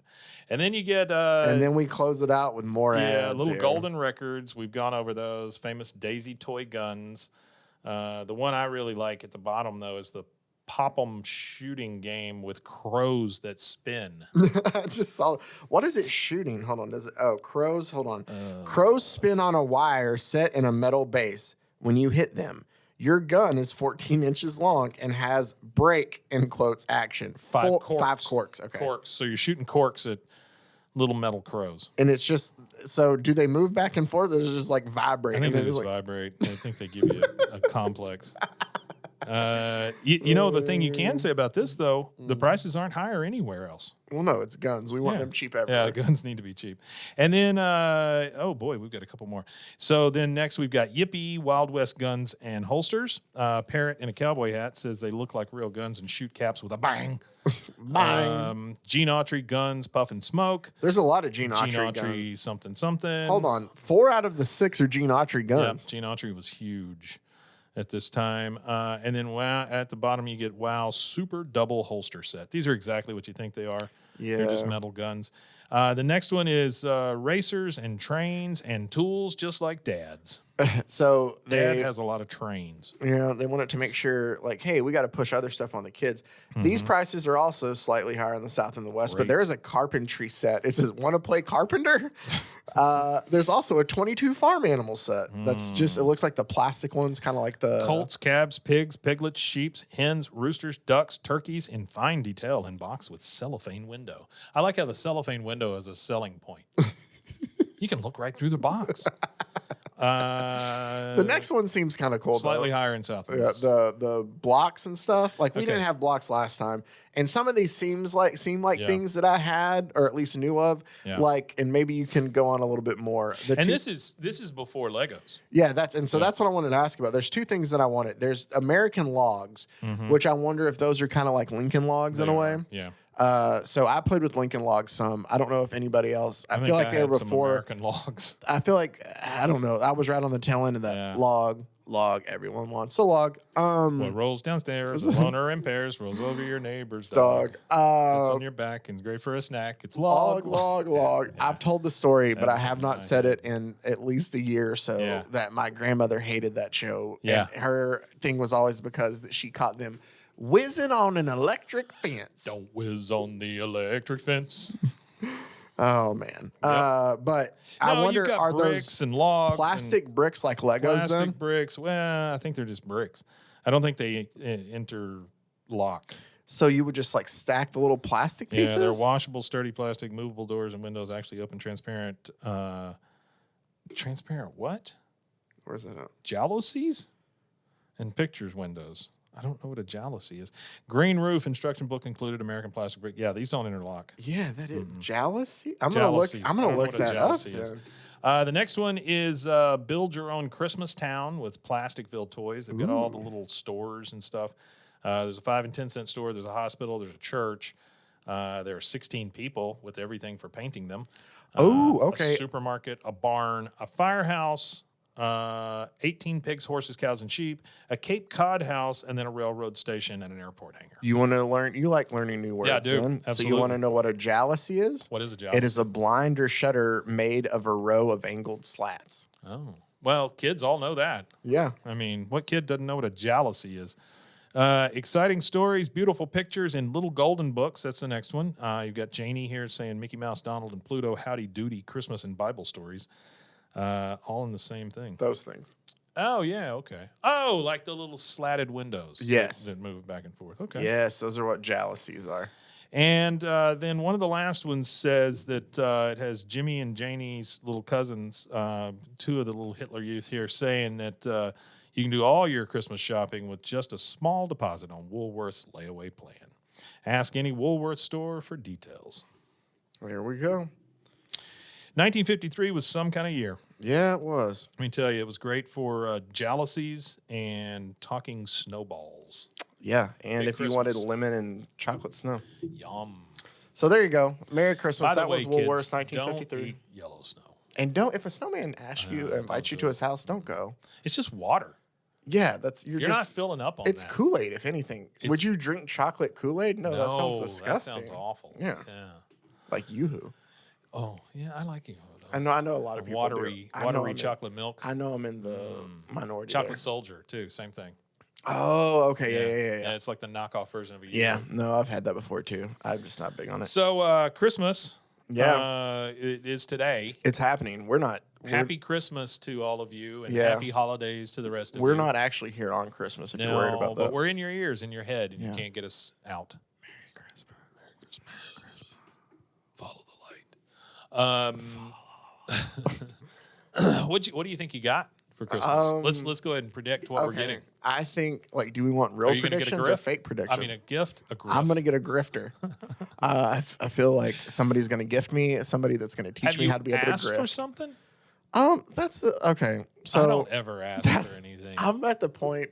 And then you get And then we close it out with more ads. little here. golden records. We've gone over those famous Daisy toy guns. The one I really like at the bottom though is the Pop-'em shooting game with crows that spin. I just saw. What is it shooting? Hold on. Does it? Oh, crows. Hold on. Crows spin on a wire set in a metal base. When you hit them, your gun is 14 inches long and has break in quotes action. Five corks. 5 corks. Okay. Corks. So you're shooting corks at little metal crows. And it's just so. Do they move back and forth? Or does it just like vibrate? I think and they then just it's like, vibrate. I think they give you a complex. You know, the thing you can say about this, though, the prices aren't higher anywhere else. Well, no, it's guns. We want them cheap Yeah, everywhere. guns need to be cheap. And then, oh boy, we've got a couple more. So then next we've got Yippee, Wild West guns and holsters. Parrot in a cowboy hat says they look like real guns and shoot caps with a bang. Bang. Gene Autry guns, puff and smoke. There's a lot of Gene Gene Autry Autry guns. something. Hold on. 4 out of the 6 are Gene Autry Yeah, guns. Gene Autry was huge at this time. And then wow, at the bottom you get Wow Super Double Holster Set. These are exactly what you think they are. They're just metal guns. The next one is racers and trains and tools, just like Dad's. So Dad has a lot of trains. they wanted to make sure, like, hey, we got to push other stuff on the kids. These prices are also slightly higher in the South and the West, but there is a carpentry set. It says, want to play carpenter? There's also a 22 farm animal set. That's just, it looks like the plastic ones, kind of like the Colts, calves, pigs, piglets, sheep, hens, roosters, ducks, turkeys in fine detail in box with cellophane window. I like how the cellophane window is a selling point. You can look right through the box. The next one seems kind of cool. Slightly though. higher in South. Yeah, the blocks and stuff. Like we Okay. didn't have blocks last time, and some of these seem like things that I had or at least knew of. Yeah. Like, and maybe you can go on a little bit more. And this is before Legos. Yeah, that's what I wanted to ask about. There's 2 things that I wanted. There's American logs, which I wonder if those are kind of like Lincoln logs in a way. Yeah. So I played with Lincoln logs some. I don't know if anybody else. I feel like they had were some before. American logs. I feel like I don't know. I was right on the tail end of that Yeah. log. Everyone wants a log. What rolls downstairs, the loner in pairs, rolls over your neighbor's Dog. It's on your back and great for a snack. It's log. Log. I've told the story, but I have not nice. said it in at least a year or so. Yeah. That my grandmother hated that show. Yeah. And her thing was always because that she caught them whizzing on an electric fence. Don't whiz on the electric fence. Oh man. But I No, wonder, you've got are bricks those and logs, plastic bricks like Legos? plastic Then bricks. Well, I think they're just bricks. I don't think they interlock. so you would just like stack the little plastic pieces. Yeah, they're washable, sturdy plastic, movable doors and windows, actually open, transparent. Transparent what? Where's that at? Jalousies and pictures windows. I don't know what a jalousie is. Green roof, instruction book included, American plastic brick. Yeah, these don't interlock. Yeah, that is jealousy. I'm Jalousies. gonna I don't know look what a that up. jalousie is. Then. The next one is build your own Christmas town with Plasticville toys. They've got all the little stores and stuff. There's a 5 and 10 cent store. There's a hospital. There's a church. There are 16 people with everything for painting them. Okay. A supermarket, a barn, a firehouse, 18 pigs, horses, cows, and sheep, a Cape Cod house, and then a railroad station and an airport hangar. You want to learn? You like learning new words? Yeah, I do. Then? So Absolutely. you want to know what a jalousie is? What is a job? It is a blind or shutter made of a row of angled slats. Oh, well, kids all know that. Yeah. I mean, what kid doesn't know what a jalousie is? Exciting stories, beautiful pictures, and little golden books. That's the next one. You've got Janie here saying Mickey Mouse, Donald, and Pluto, Howdy Doody, Christmas, and Bible stories. All in the same thing. Those things. Oh, yeah, okay. Oh, like the little slatted windows. Yes. That move back and forth. Okay. Yes, those are what jalousies are. And then one of the last ones says that it has Jimmy and Janie's little cousins, 2 of the little Hitler Youth here, saying that you can do all your Christmas shopping with just a small deposit on Woolworth's layaway plan. Ask any Woolworth store for details. There we go. 1953 was some kind of year. Yeah, it was. Let me tell you, it was great for jalousies and talking snowballs. Yeah, and Big if you wanted Christmas. lemon and chocolate snow. Yum. So there you go. Merry Christmas. By the That way, was Woolworth's kids, don't 1953. eat yellow snow. And don't, if a snowman asks you, invites you to his house, don't go. It's just water. Yeah, you're You're just not filling up on It's that. Kool-Aid, if anything. Would It's- you drink chocolate Kool-Aid? No, that sounds disgusting. That sounds awful. Yeah. Like Yoo-hoo. Oh, yeah, I like you. I know a lot of people do. Watery I know I'm in- chocolate milk. I know I'm in the minority. Chocolate there. Soldier, too. Same thing. Oh, okay. Yeah. It's like the knockoff version of a Yeah, Yoo-hoo. no, I've had that before too. I'm just not big on it. So, Christmas. Yeah. It is today. It's happening. We're Happy Christmas to all of you, and Yeah. happy holidays to the rest of you. we're not actually here on Christmas if you're worried No, about but that. we're in your ears, in your head, and you Yeah. can't get us out. Merry Christmas. Follow the light. What do you think you got for Christmas? Let's go ahead and predict what we're getting. I think, like, do we want real predictions or fake predictions? I mean, a gift, a grift. I'm going to get a grifter. I feel like somebody's going to gift me, somebody that's going to teach me how to be able to grift. Have you asked for something? That's okay. So I don't ever ask for anything. I'm at the point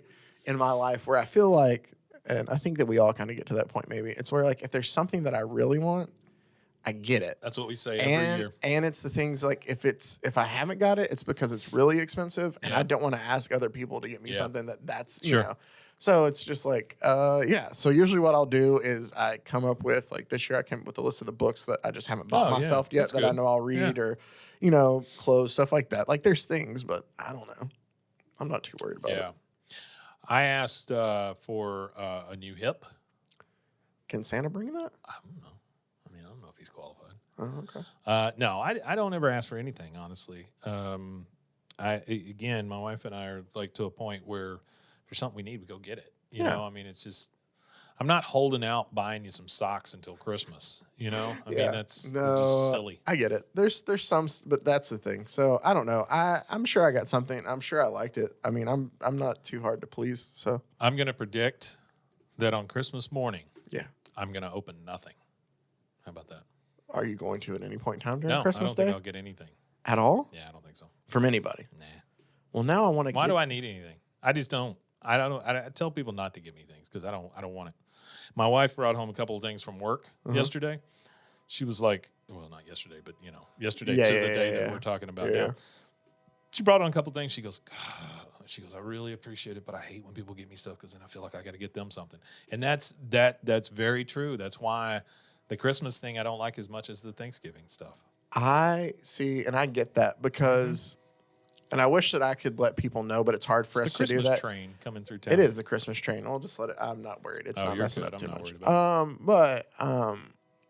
in my life where I feel like, and I think that we all kind of get to that point maybe, it's where, like, if there's something that I really want, I get it. That's what we say every year. And it's the things like if I haven't got it, it's because it's really expensive, and I don't want to ask other people to get me something that's you know. So it's just like So usually what I'll do is I come up with, like, this year I came up with a list of the books that I just haven't bought myself yet that I know I'll read, or clothes, stuff like that. Like, there's things, but I don't know. I'm not too worried about it. I asked for a new hip. Can Santa bring that? I don't know. I don't know if he's qualified. Oh, okay. No, I don't ever ask for anything, honestly. Again, my wife and I are, like, to a point where if there's something we need, we go get it. You know, I mean, it's just, I'm not holding out buying you some socks until Christmas. You know, I mean, that's just silly. I get it. There's some, but that's the thing. So I don't know. I'm sure I got something. I'm sure I liked it. I mean, I'm not too hard to please. So I'm going to predict that on Christmas morning, I'm going to open nothing. How about that? Are you going to at any point in time during Christmas Day? I don't Day? think I'll get anything. At all? Yeah, I don't think so. From anybody? Nah. Well, now I want to. Why do I need anything? I just don't. I tell people not to give me things because I don't want it. My wife brought home a couple of things from work yesterday. She was like, well, not yesterday, but yesterday to the day that we're talking about now. She brought on a couple of things. She goes, I really appreciate it, but I hate when people get me stuff because then I feel like I got to get them something. And that's very true. That's why the Christmas thing I don't like as much as the Thanksgiving stuff. I see, and I get that because, and I wish that I could let people know, but it's hard for us to do that. The Christmas train coming through town. It is the Christmas train. I'll just let it. I'm not worried. It's not messing up too much. But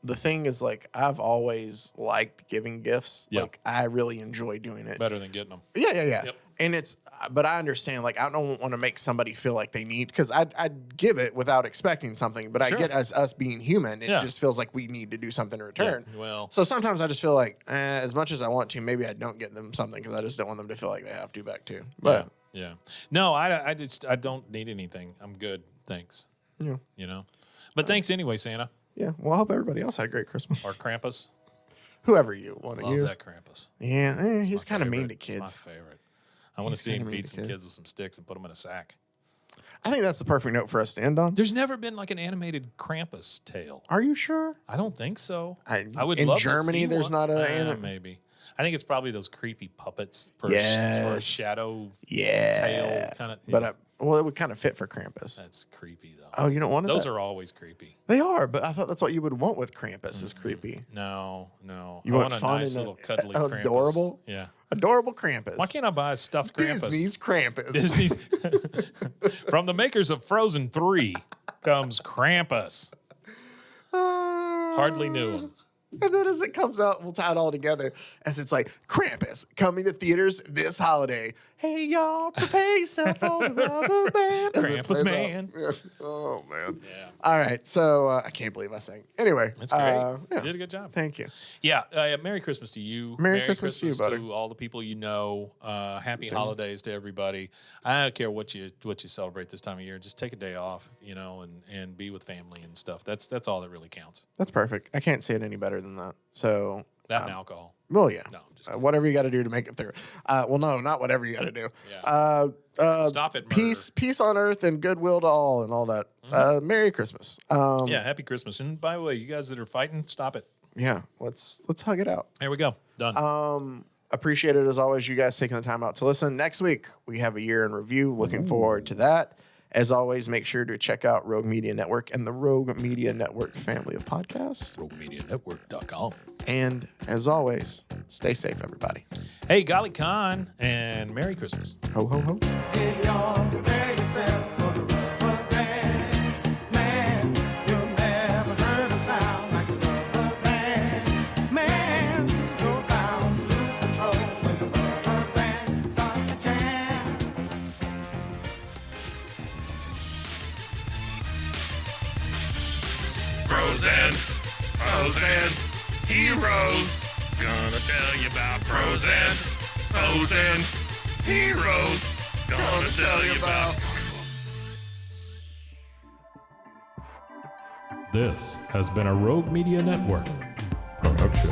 the thing is, like, I've always liked giving gifts. Yeah. Like, I really enjoy doing it. Better than getting them. Yeah. Yep. And but I understand, like, I don't want to make somebody feel like they need, because I'd give it without expecting something, but I get as us being human, it just feels like we need to do something in return. Yeah. Well, so sometimes I just feel like, as much as I want to, maybe I don't get them something because I just don't want them to feel like they have to back too. But no, I don't need anything. I'm good. Thanks. Yeah. But thanks anyway, Santa. Yeah. Well, I hope everybody else had a great Christmas. Or Krampus. Whoever you want to use. Love that Krampus. Yeah. He's kind of mean to kids. It's my favorite. I want to see him beat some kids with some sticks and put them in a sack. I think that's the perfect note for us to end on. There's never been like an animated Krampus tale. Are you sure? I don't think so. I would in love Germany, to see there's one. not a maybe. I think it's probably those creepy puppets for a shadow tail kind of. But it would kind of fit for Krampus. That's creepy though. Oh, you don't want those are always creepy. They are, but I thought that's what you would want with Krampus is creepy. No. You want want a fun nice and little cuddly Krampus. Adorable? Yeah. Adorable Krampus. Why can't I buy a stuffed Krampus? Disney's Krampus. Disney's from the makers of Frozen 3 comes Krampus. Hardly knew him. And then as it comes out, we'll tie it all together as it's like, Krampus coming to theaters this holiday. Hey, y'all, prepare yourself for the rubber band. Krampus man. Yeah. Oh, man. Yeah. All right. So I can't believe I sang. Anyway. That's great. You did a good job. Thank you. Yeah. Merry Christmas to you. Merry Christmas to you, buddy. To all the people you know. Happy holidays to everybody. I don't care what you celebrate this time of year. Just take a day off, and be with family and stuff. That's all that really counts. That's perfect. I can't say it any better than that. So that and alcohol. Well, yeah. No, I'm just whatever you got to do to make it through. Well, no, not whatever you got to do. Yeah. Stop it. Murder. Peace on earth and goodwill to all and all that. Merry Christmas. Happy Christmas. And by the way, you guys that are fighting, stop it. Yeah, let's hug it out. There we go. Done. Appreciate it as always. You guys taking the time out to listen. Next week we have a year in review. Looking forward to that. As always, make sure to check out Rogue Media Network and the Rogue Media Network family of podcasts. RogueMediaNetwork.com. And as always, stay safe, everybody. Hey, Golly Khan, and Merry Christmas. Ho, ho, ho. Hey, y'all, prepare yourself for the rubber band. Man, you've never heard a sound like a rubber band. Man, you're bound to lose control when the rubber band starts to jam. Frozen, heroes. Gonna tell you about Frozen. Heroes. Gonna tell you about. This has been a Rogue Media Network production.